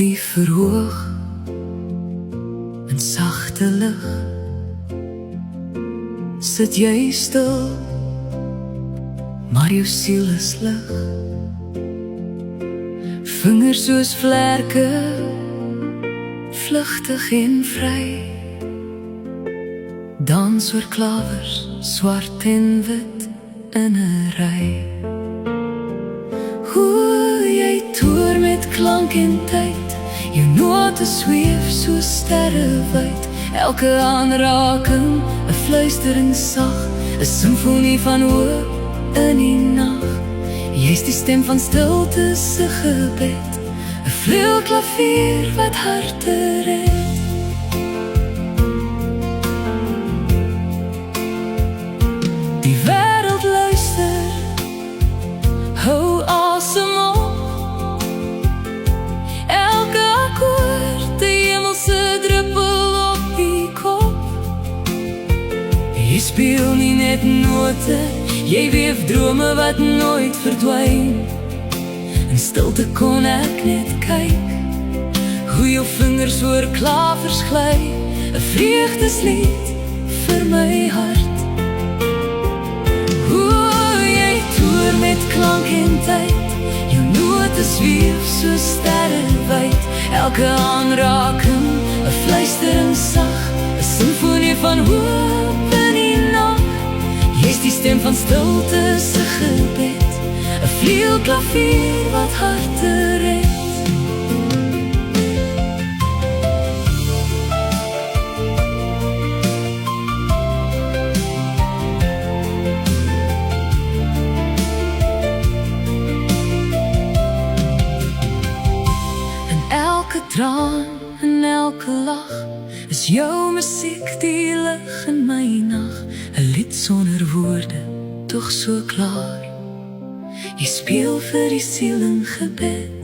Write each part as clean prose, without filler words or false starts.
die verhoog in sagte lig, sit jy stil, maar jou siel is lig. Vingers soos vlerke, vlugtig en vry, dans oor klawers, swart en wit in 'n ry. Hoe jy toer met klank en tyd, jou note sweef soos sterrewyd. Elke aanraking, 'n fluistering sag, 'n simfonie van hoop in die nag. Jy's die stem van stilte se gebed, 'n vleuelklavier wat harte red. Die wêreld luister, hou asem op. Elke akkoord, 'n hemelse druppel op die kop. Jy speel nie net note, jy weef drome wat nooit verdwyn. In stilte kon ek net kyk, hoe jou vingers oor klavers gly, 'n vreugdeslied vir my hart. Hoe jy toer met klank en tyd, jou note sweef soos sterrewyd. Elke aanraking, 'n fluistering sag, 'n simfonie van hoop in die nag. Jy's die stem van stilte se gebed, 'n vleuelklavier wat harte red. En elke traan en elke lach is jou musiek, die lig in my nag. 'n lied sonder woorde, tog so klaar. Jy speel vir die siel in gebed.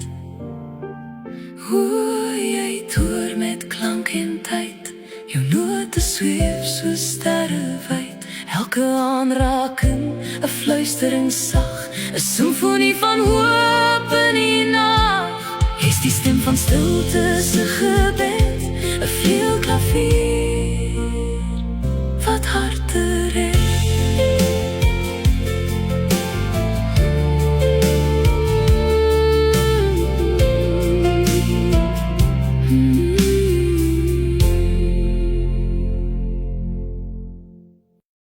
Hoe jy toer met klank en tyd, jou note sweef soos sterrewyd. Elke aanraking, 'n fluistering sag, 'n simfonie van hoop in die nag. Jy's die stem van stilte se